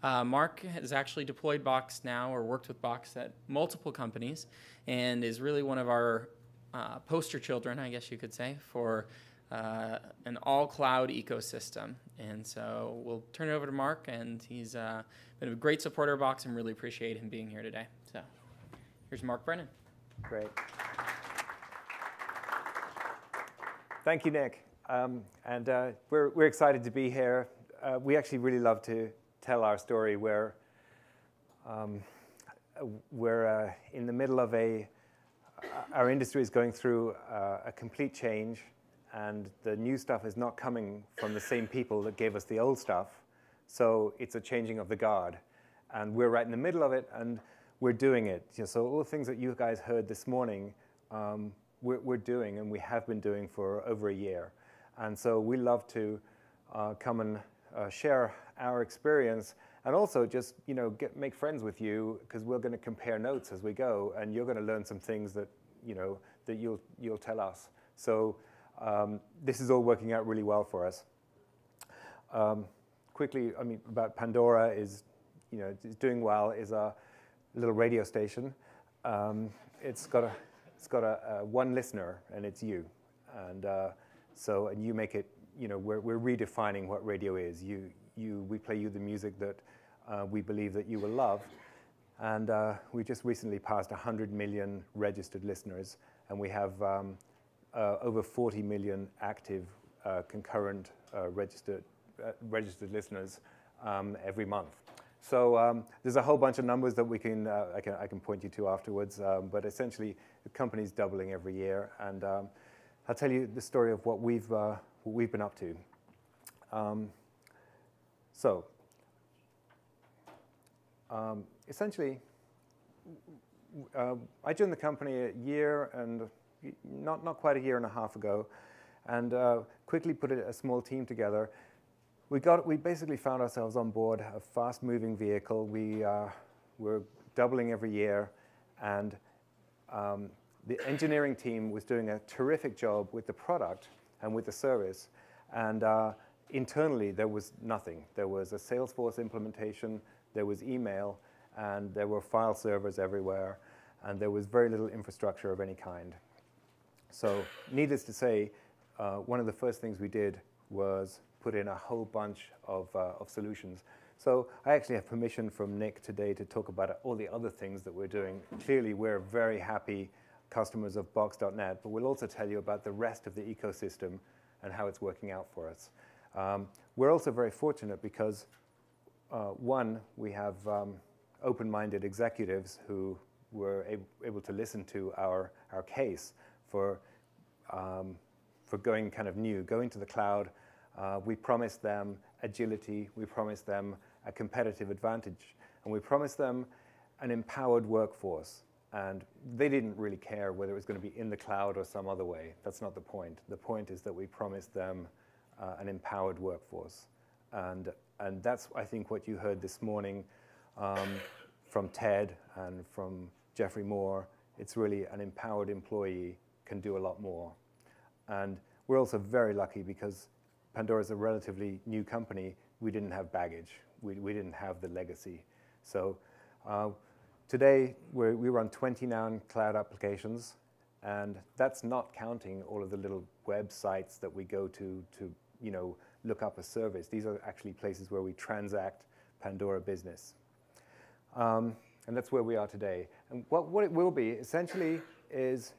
Mark has actually deployed Box now or worked with Box at multiple companies and is really one of our poster children, I guess you could say, for an all-cloud ecosystem. And so we'll turn it over to Mark, and he's been a great supporter of Box and really appreciate him being here today. So here's Mark Brennan. Great. Thank you, Nick. We're excited to be here. We actually really love to tell our story. We're in the middle of our industry is going through a complete change, and the new stuff is not coming from the same people that gave us the old stuff. So it's a changing of the guard, and we're right in the middle of it, and we're doing it. So all the things that you guys heard this morning, we're doing, and we have been doing for over a year. And so we love to come and share our experience, and also just make friends with you, because we're going to compare notes as we go, and you're going to learn some things that that you'll tell us. So this is all working out really well for us. Quickly, about Pandora is doing well. Is a little radio station. It's got a one listener, and it's you, and you make it. We're redefining what radio is. We play you the music that we believe that you will love. And we just recently passed 100 million registered listeners, and we have over 40 million active concurrent registered listeners every month. So there's a whole bunch of numbers that I can point you to afterwards, but essentially the company's doubling every year, and I'll tell you the story of what we've been up to. Essentially, I joined the company a year and not quite a year and a half ago, and quickly put a small team together. We basically found ourselves on board a fast-moving vehicle. We're doubling every year, and the engineering team was doing a terrific job with the product and with the service, and internally there was nothing. There was a Salesforce implementation, there was email, and there were file servers everywhere, and there was very little infrastructure of any kind. So needless to say, one of the first things we did was put in a whole bunch of solutions. So I actually have permission from Nick today to talk about all the other things that we're doing. Clearly, we're very happy customers of Box.net, but we'll also tell you about the rest of the ecosystem and how it's working out for us. We're also very fortunate because, one, we have open-minded executives who were able to listen to our case for going kind of new, going to the cloud. We promised them agility, we promised them a competitive advantage, and we promised them an empowered workforce. And they didn't really care whether it was going to be in the cloud or some other way. That's not the point. The point is that we promised them an empowered workforce. And that's, I think, what you heard this morning from Ted and from Jeffrey Moore. It's really an empowered employee can do a lot more. And we're also very lucky because Pandora is a relatively new company. We didn't have baggage. We didn't have the legacy. So today, we run 29 cloud applications, and that's not counting all of the little websites that we go to look up a service. These are actually places where we transact Pandora business. And that's where we are today. And what it will be, essentially, is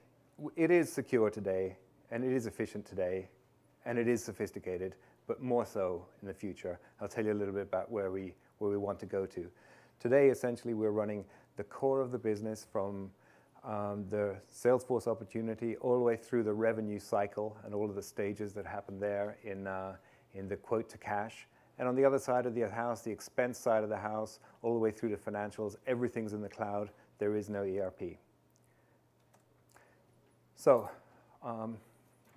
it is secure today, and it is efficient today, and it is sophisticated, but more so in the future. I'll tell you a little bit about where we want to go to. Today, essentially, we're running the core of the business from the Salesforce opportunity all the way through the revenue cycle and all of the stages that happen there in the quote to cash. And on the other side of the house, the expense side of the house, all the way through to financials, everything's in the cloud. There is no ERP. So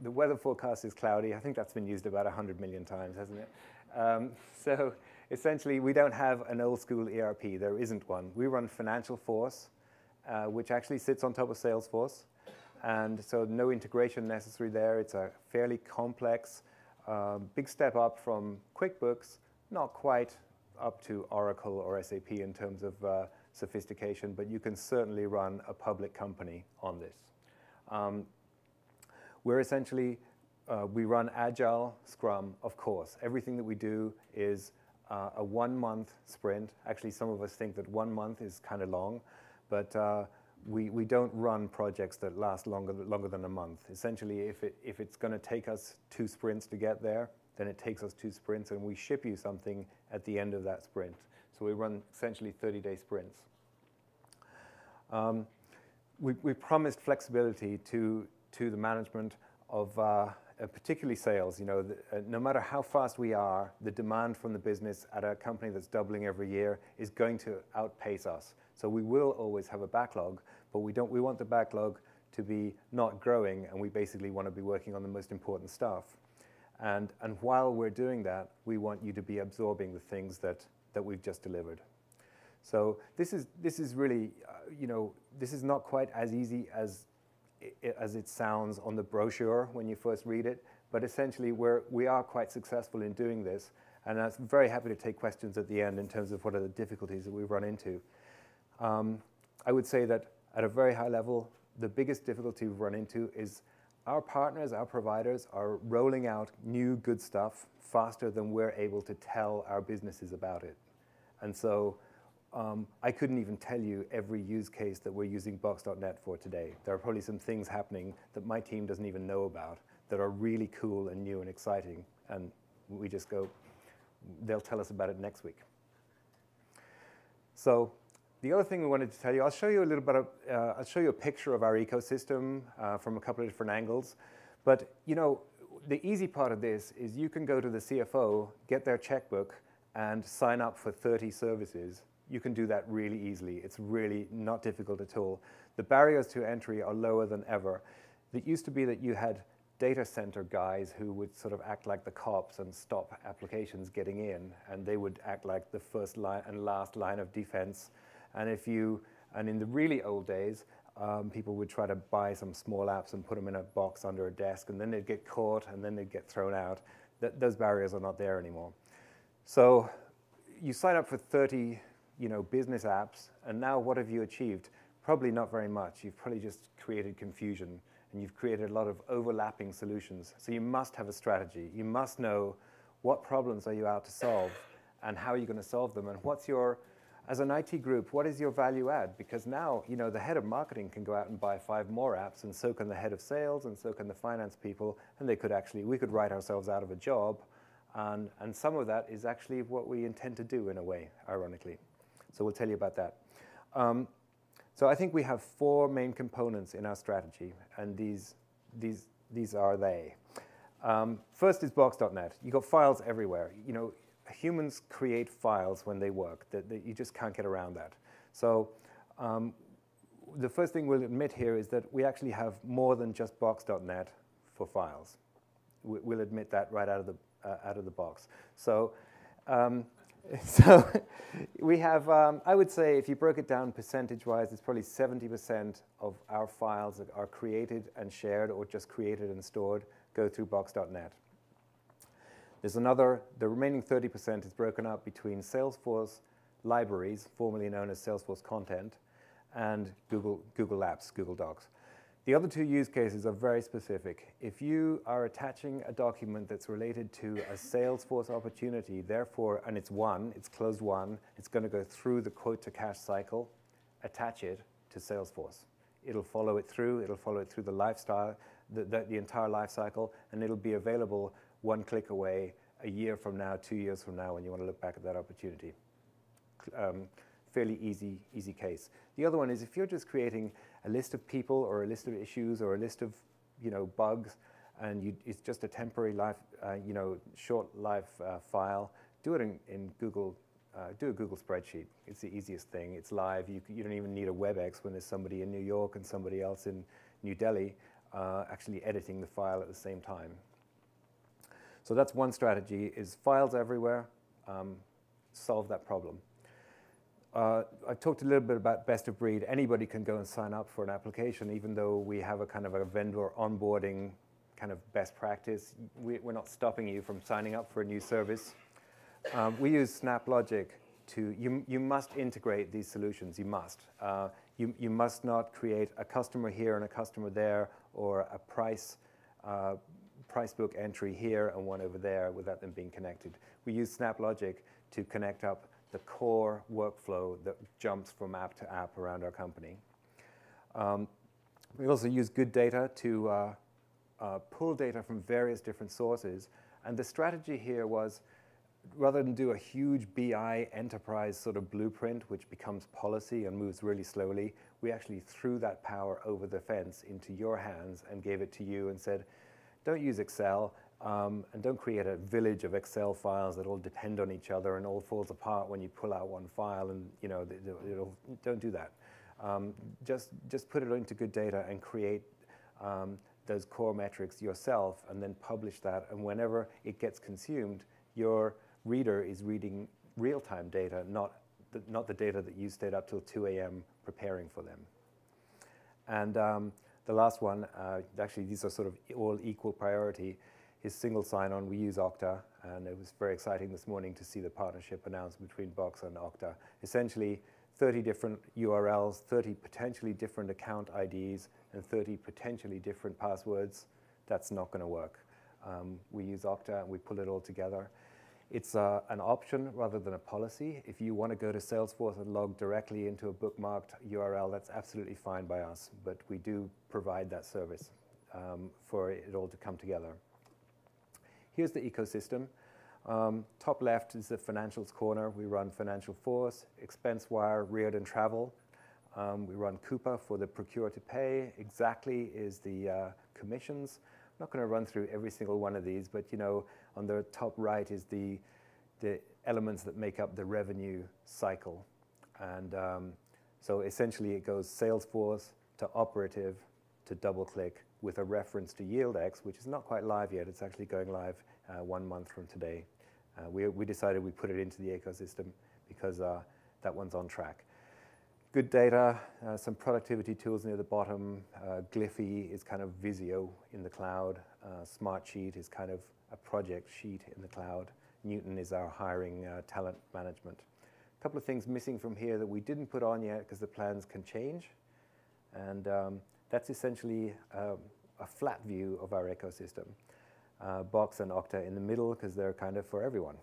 the weather forecast is cloudy. I think that's been used about 100 million times, hasn't it? So essentially, we don't have an old school ERP. There isn't one. We run Financial Force, which actually sits on top of Salesforce. And so no integration necessary there. It's a fairly complex, big step up from QuickBooks, not quite up to Oracle or SAP in terms of sophistication, but you can certainly run a public company on this. We're essentially, we run Agile, Scrum, of course. Everything that we do is a 1-month sprint. Actually, some of us think that 1 month is kind of long, but we don't run projects that last longer than a month. Essentially, if it's going to take us 2 sprints to get there, then it takes us 2 sprints, and we ship you something at the end of that sprint. So we run essentially 30-day sprints. We promised flexibility to the management of particularly sales. You know, no matter how fast we are, the demand from the business at a company that's doubling every year is going to outpace us. So we will always have a backlog, but we want the backlog to be not growing, and we basically want to be working on the most important stuff. And while we're doing that, we want you to be absorbing the things that we've just delivered. So this is really, you know, this is not quite as easy as it sounds on the brochure when you first read it, but essentially we are quite successful in doing this, and I'm very happy to take questions at the end in terms of what are the difficulties that we've run into. I would say that at a very high level, the biggest difficulty we've run into is our partners, our providers, are rolling out new good stuff faster than we're able to tell our businesses about it. And so I couldn't even tell you every use case that we're using Box.net for today. There are probably some things happening that my team doesn't even know about that are really cool and new and exciting, and we just go, they'll tell us about it next week. So the other thing we wanted to tell you, I'll show you a little bit of, I'll show you a picture of our ecosystem from a couple of different angles. But you know, the easy part of this is you can go to the CFO, get their checkbook, and sign up for 30 services. You can do that really easily. It's really not difficult at all. The barriers to entry are lower than ever. It used to be that you had data center guys who would sort of act like the cops and stop applications getting in, and they would act like the first line and last line of defense. And in the really old days, people would try to buy some small apps and put them in a box under a desk, and then they'd get caught, and then they'd get thrown out. Those barriers are not there anymore. So you sign up for 30, you know, business apps, and now what have you achieved? Probably not very much. You've probably just created confusion, and you've created a lot of overlapping solutions. So you must have a strategy. You must know what problems are you out to solve, and how are you going to solve them, and what's your, as an IT group, what is your value add? Because now, you know, the head of marketing can go out and buy 5 more apps, and so can the head of sales, and so can the finance people, and they could actually, we could write ourselves out of a job, and some of that is actually what we intend to do in a way, ironically. So we'll tell you about that. So I think we have 4 main components in our strategy, and these are they. First is Box.net. You've got files everywhere. You know, humans create files when they work. That you just can't get around that. So the first thing we'll admit here is that we actually have more than just Box.net for files. We'll admit that right out of the box. So so we have, I would say, if you broke it down percentage-wise, it's probably 70% of our files that are created and shared, or just created and stored, go through Box.net. There's another, the remaining 30% is broken up between Salesforce libraries, formerly known as Salesforce Content, and Google Apps, Google Docs. The other 2 use cases are very specific. If you are attaching a document that's related to a Salesforce opportunity, therefore, and it's closed won, it's going to go through the quote-to-cash cycle, attach it to Salesforce. It'll follow it through the lifestyle, the entire life cycle, and it'll be available 1 click away, a year from now, 2 years from now, when you want to look back at that opportunity. Fairly easy case. The other one is if you're just creating a list of people, or a list of issues, or a list of, you know, bugs, and it's just a temporary life, you know, short life file, do it in Google. Do a Google spreadsheet. It's the easiest thing. It's live. You don't even need a WebEx when there's somebody in New York and somebody else in New Delhi actually editing the file at the same time. So that's one strategy, is files everywhere, solve that problem. I've talked a little bit about best of breed. Anybody can go and sign up for an application, even though we have a kind of a vendor onboarding kind of best practice. We're not stopping you from signing up for a new service. We use SnapLogic to, you must integrate these solutions, you must. You must not create a customer here and a customer there, or a price book entry here and one over there without them being connected. We use SnapLogic to connect up the core workflow that jumps from app to app around our company. We also use good data to pull data from various different sources. And the strategy here was, rather than do a huge BI enterprise sort of blueprint, which becomes policy and moves really slowly, we actually threw that power over the fence into your hands and gave it to you and said, don't use Excel, and don't create a village of Excel files that all depend on each other and all falls apart when you pull out one file, and don't do that. Just put it into good data and create those core metrics yourself, and then publish that. And whenever it gets consumed, your reader is reading real-time data, not the data that you stayed up till 2 a.m. preparing for them. And the last one, actually these are sort of all equal priority, is single sign-on. We use Okta, and it was very exciting this morning to see the partnership announced between Box and Okta. Essentially, 30 different URLs, 30 potentially different account IDs, and 30 potentially different passwords. That's not going to work. We use Okta, and we pull it all together. It's an option rather than a policy. If you want to go to Salesforce and log directly into a bookmarked URL, that's absolutely fine by us, but we do provide that service for it all to come together. Here's the ecosystem. Top left is the financials corner. We run Financial Force, ExpenseWire, Reardon Travel. We run Coupa for the procure to pay. Exactly is the commissions. I'm not going to run through every single one of these, but on the top right is the elements that make up the revenue cycle. And so essentially it goes Salesforce to Operative to DoubleClick with a reference to YieldX, which is not quite live yet. It's actually going live 1 month from today. We decided we put it into the ecosystem because that one's on track. Good data, some productivity tools near the bottom. Glyphy is kind of Visio in the cloud. Smartsheet is kind of a project sheet in the cloud. Newton is our hiring talent management. A couple of things missing from here that we didn't put on yet because the plans can change. And that's essentially a flat view of our ecosystem. Box and Okta in the middle because they're kind of for everyone.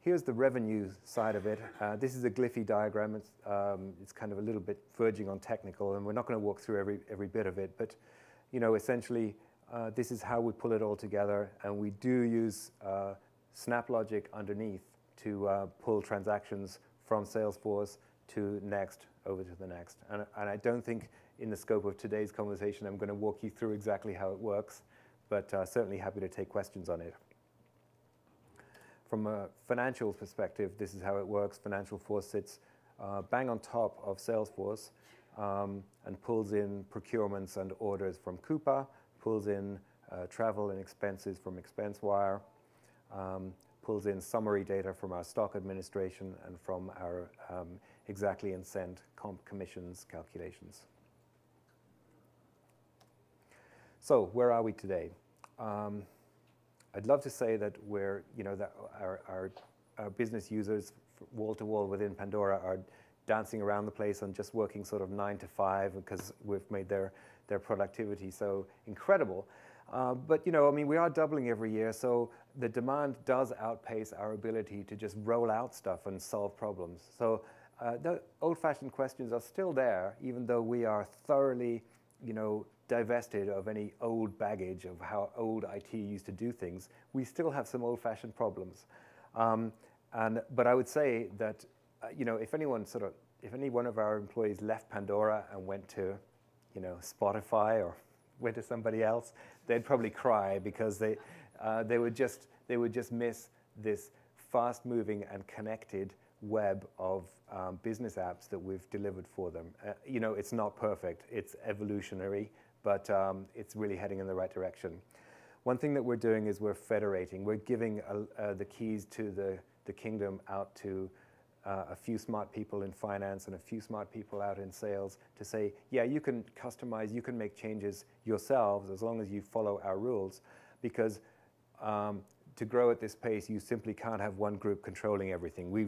Here's the revenue side of it. This is a Glyphy diagram. It's kind of a little bit verging on technical, and we're not going to walk through every bit of it, but essentially this is how we pull it all together, and we do use SnapLogic underneath to pull transactions from Salesforce to next, over to the next. And I don't think in the scope of today's conversation I'm going to walk you through exactly how it works, but certainly happy to take questions on it. From a financial perspective, this is how it works. Financial Force sits bang on top of Salesforce and pulls in procurements and orders from Coupa, pulls in travel and expenses from ExpenseWire, pulls in summary data from our stock administration and from our exactly and cent comp commissions calculations. So where are we today? I'd love to say that we're, that our business users wall to wall within Pandora are dancing around the place and just working sort of 9 to 5 because we've made their productivity so incredible. But we are doubling every year, so the demand does outpace our ability to just roll out stuff and solve problems. So the old-fashioned questions are still there, even though we are thoroughly, divested of any old baggage of how old IT used to do things. We still have some old-fashioned problems. But I would say that, if any one of our employees left Pandora and went to, Spotify or went to somebody else, they'd probably cry because they would just miss this fast-moving and connected web of business apps that we've delivered for them. It's not perfect, it's evolutionary, but it's really heading in the right direction. One thing that we're doing is we're federating. We're giving the keys to the kingdom out to a few smart people in finance and a few smart people out in sales to say, yeah, you can customize, you can make changes yourselves as long as you follow our rules, because to grow at this pace, you simply can't have one group controlling everything. We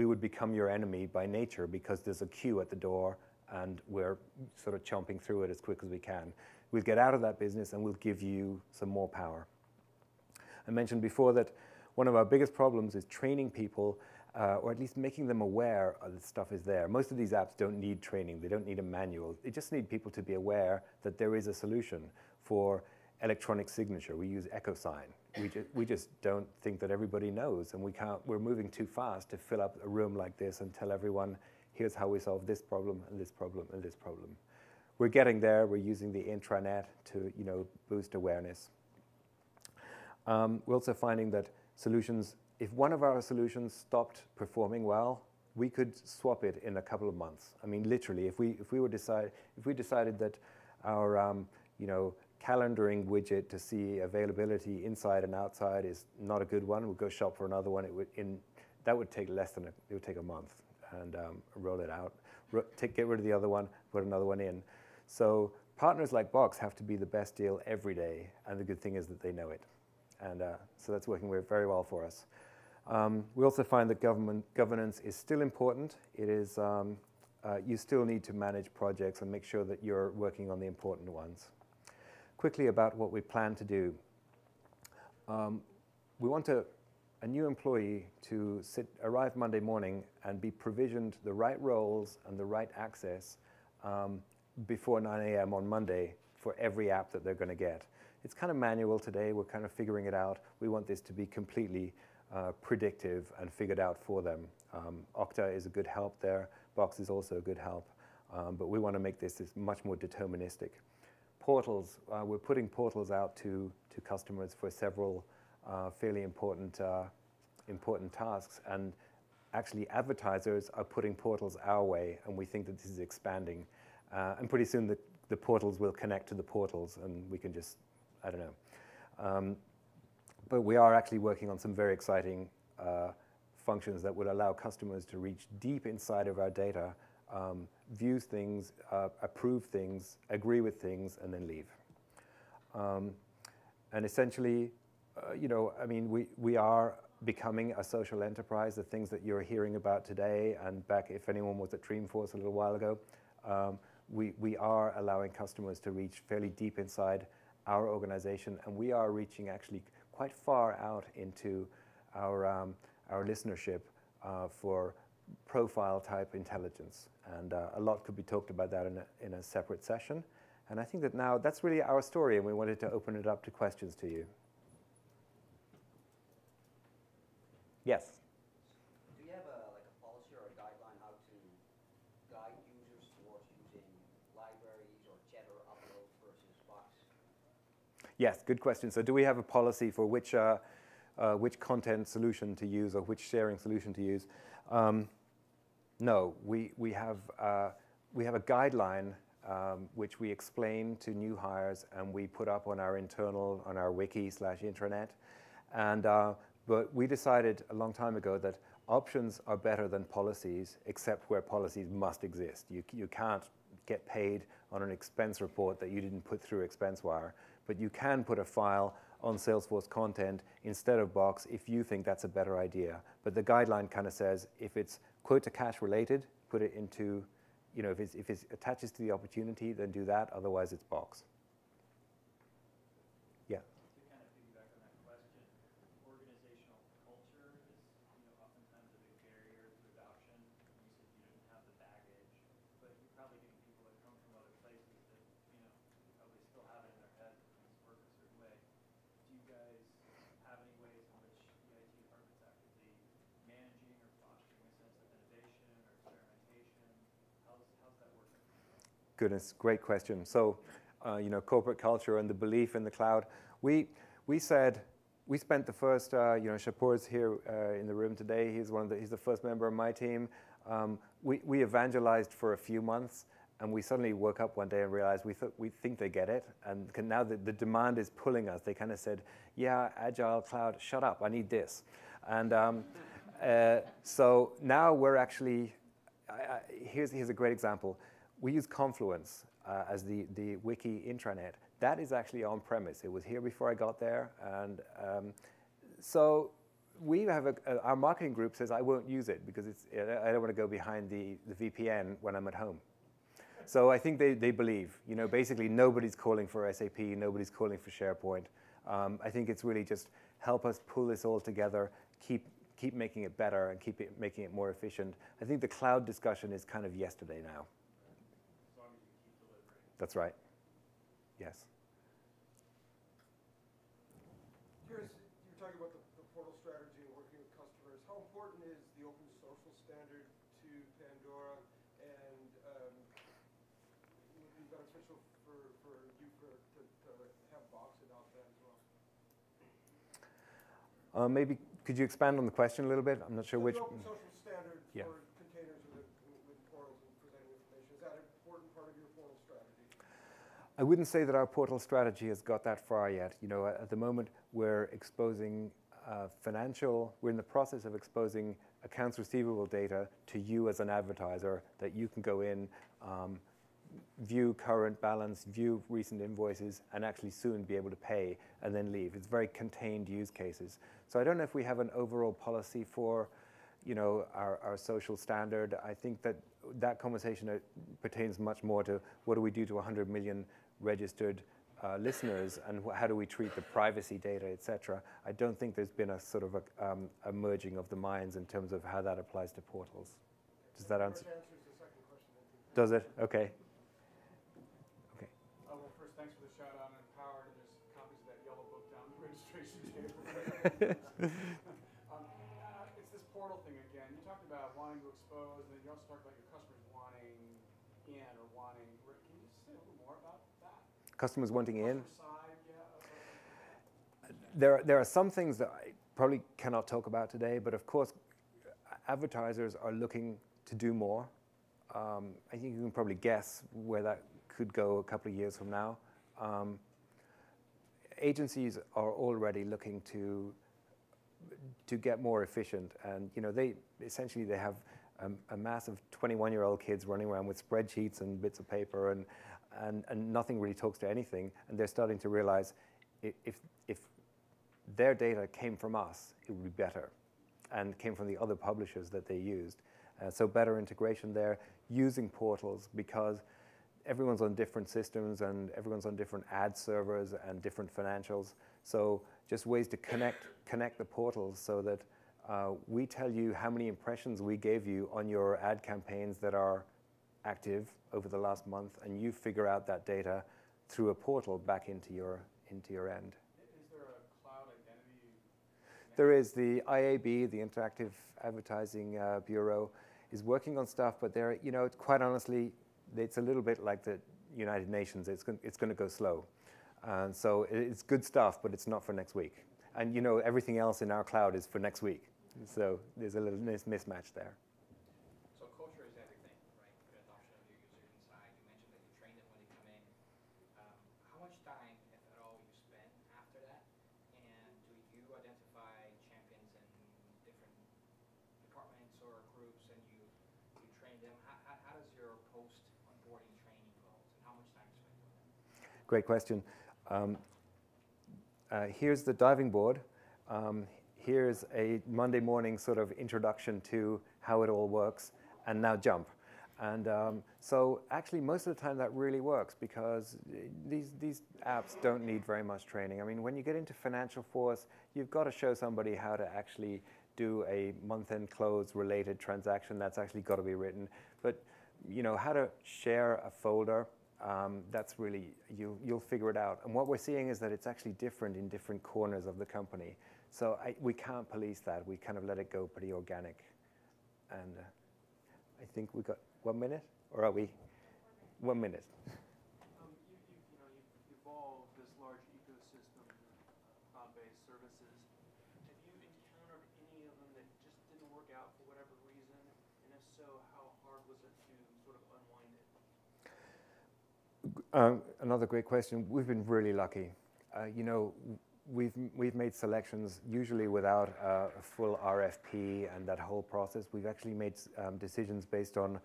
would become your enemy by nature because there's a queue at the door and we're sort of chomping through it as quick as we can. We'll get out of that business and we'll give you some more power. I mentioned before that one of our biggest problems is training people, or at least making them aware that stuff is there. Most of these apps don't need training. They don't need a manual. They just need people to be aware that there is a solution for electronic signature. We use EchoSign. We just don't think that everybody knows, and we're moving too fast to fill up a room like this and tell everyone, here's how we solve this problem and this problem and this problem. We're getting there. We're using the intranet to, boost awareness. We're also finding that solutions, if one of our solutions stopped performing well, we could swap it in a couple of months. I mean, literally, if we decided that our calendaring widget to see availability inside and outside is not a good one, we'll go shop for another one. That would take it would take a month, and roll it out. Get rid of the other one, put another one in. So partners like Box have to be the best deal every day, and the good thing is that they know it. And so that's working very well for us. We also find that governance is still important. It is, you still need to manage projects and make sure that you're working on the important ones. Quickly about what we plan to do. We want a new employee to arrive Monday morning and be provisioned the right roles and the right access before 9 a.m. on Monday for every app that they're going to get. It's kind of manual today. We're kind of figuring it out. We want this to be completely predictive and figured out for them. Okta is a good help there. Box is also a good help. But we want to make this much more deterministic. Portals, we're putting portals out to customers for several fairly important tasks. And actually, advertisers are putting portals our way, and we think that this is expanding. And pretty soon, the portals will connect to the portals, and we can just, I don't know. But we are actually working on some very exciting functions that would allow customers to reach deep inside of our data, view things, approve things, agree with things, and then leave. And essentially, I mean, we are becoming a social enterprise. The things that you're hearing about today, and back if anyone was at Dreamforce a little while ago, we are allowing customers to reach fairly deep inside our organization, and we are reaching actually quite far out into our listenership for profile-type intelligence. And a lot could be talked about that in a separate session. And I think that now that's really our story, and we wanted to open it up to questions to you. Yes? Do you have a policy or a guideline how to guide users towards using libraries or Cheddar upload versus Box? Yes, good question. So do we have a policy for which content solution to use or which sharing solution to use? No, we have a guideline which we explain to new hires and we put up on our wiki/intranet. And but we decided a long time ago that options are better than policies, except where policies must exist. You can't get paid on an expense report that you didn't put through ExpenseWire, but you can put a file on Salesforce content instead of Box if you think that's a better idea. But the guideline kind of says if it's quote to cash related, put it into, if it attaches to the opportunity, then do that. Otherwise, it's Box. Yeah. To kind of piggyback on that question, organizational culture is oftentimes a big barrier to adoption. You said you didn't have the baggage, but you're probably getting people that come from other places that probably still have it in their head that things work a certain way. Do you guys have any ways in which the IT department's actively managing or fostering a sense of innovation or experimentation? How's that working? Goodness, great question. So, corporate culture and the belief in the cloud. We spent the first, Shapur's here in the room today. He's the first member of my team. We evangelized for a few months, and we suddenly woke up one day and realized we think they get it. And now the demand is pulling us. They kind of said, yeah, Agile Cloud, shut up, I need this. And so now we're actually, here's a great example. We use Confluence as the wiki intranet. That is actually on-premise. It was here before I got there, and So we have our marketing group says I won't use it because I don't want to go behind the VPN when I'm at home. So I think they believe, basically nobody's calling for SAP, nobody's calling for SharePoint. I think it's really just help us pull this all together, keep making it better and making it more efficient. I think the cloud discussion is kind of yesterday now. As long as you keep delivering. That's right. Yes. Curious, you were talking about the portal strategy and working with customers. How important is the open social standard to Pandora, and would it be beneficial for you to have Box adopt that as well? Maybe could you expand on the question a little bit? I'm not sure which. The open social standard Yeah. for containers with portals and presenting information, is that an important part of your portal strategy? I wouldn't say that our portal strategy has got that far yet. At the moment, we're exposing we're in the process of exposing accounts receivable data to you as an advertiser that you can go in, view current balance, view recent invoices, and actually soon be able to pay and then leave. It's very contained use cases. So I don't know if we have an overall policy for our social standard. I think that conversation pertains much more to what do we do to 100 million registered listeners, and how do we treat the privacy data, etc. I don't think there's been a sort of a merging of the minds in terms of how that applies to portals. Does that answer? Which answers the second question, I think. Does it? Okay. Okay. Well, first, thanks for the shout out and Empowered, and there's copies of that yellow book down the registration table. It's this portal thing again. You talked about wanting to expose, and then you also talked about your customers wanting in or wanting. Can you just say a little more about that? Customers wanting in? Side, yeah. There are some things that I probably cannot talk about today, but of course, advertisers are looking to do more. I think you can probably guess where that could go a couple of years from now. Agencies are already looking to get more efficient, and they have a mass of 21-year-old kids running around with spreadsheets and bits of paper, and nothing really talks to anything, and they're starting to realize if their data came from us, it would be better, and came from the other publishers that they used. So better integration there, using portals, because everyone's on different systems and everyone's on different ad servers and different financials. So just ways to connect the portals so that we tell you how many impressions we gave you on your ad campaigns that are active over the last month, and you figure out that data through a portal back into your end. Is there a cloud identity? There is. The IAB, the Interactive Advertising Bureau, is working on stuff, but they're, quite honestly, it's a little bit like the United Nations. It's going to go slow. And so it's good stuff, but it's not for next week. And everything else in our cloud is for next week. So there's a little mismatch there. So culture is everything, right? The adoption of your users inside. You mentioned that you train them when they come in. How much time, if at all, you spend after that? And do you identify champions in different departments or groups, and you train them? How does your post-onboarding training go, and how much time you spend doing that? Great question. Here's the diving board. Here's a Monday morning sort of introduction to how it all works, and now jump. And so actually most of the time that really works, because these apps don't need very much training. I mean, when you get into Financial Force, you've got to show somebody how to actually do a month-end close related transaction. That's actually got to be written. But how to share a folder, that's really, you'll figure it out. And what we're seeing is that it's actually different in different corners of the company. So we can't police that. We kind of let it go pretty organic. And I think we got 1 minute, or are we? 1 minute. You've evolved this large ecosystem of cloud-based services. Have you encountered any of them that just didn't work out for whatever reason? And if so, how hard was it to sort of unwind it? Another great question. We've been really lucky. We've made selections usually without a full RFP and that whole process. We've actually made decisions based on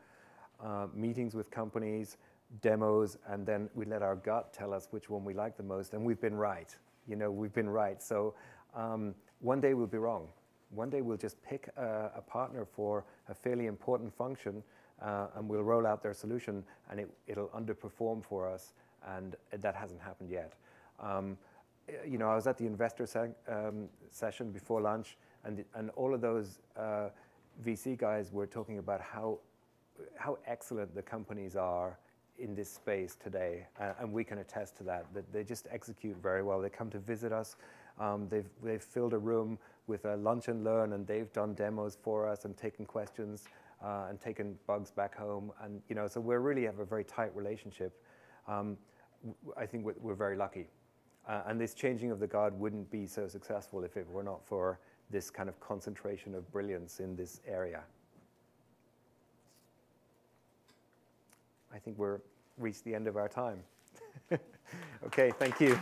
meetings with companies, demos, and then we let our gut tell us which one we like the most, and we've been right. We've been right. So one day we'll be wrong. One day we'll just pick a partner for a fairly important function, and we'll roll out their solution, and it'll underperform for us, and that hasn't happened yet. You know, I was at the investor session before lunch, and all of those VC guys were talking about how excellent the companies are in this space today, and we can attest to that they just execute very well. They come to visit us. They've filled a room with a lunch and learn, and they've done demos for us and taken questions and taken bugs back home. And you know, so we really have a very tight relationship. I think we're very lucky. And this changing of the guard wouldn't be so successful if it were not for this kind of concentration of brilliance in this area. I think we're reached the end of our time. Okay, thank you.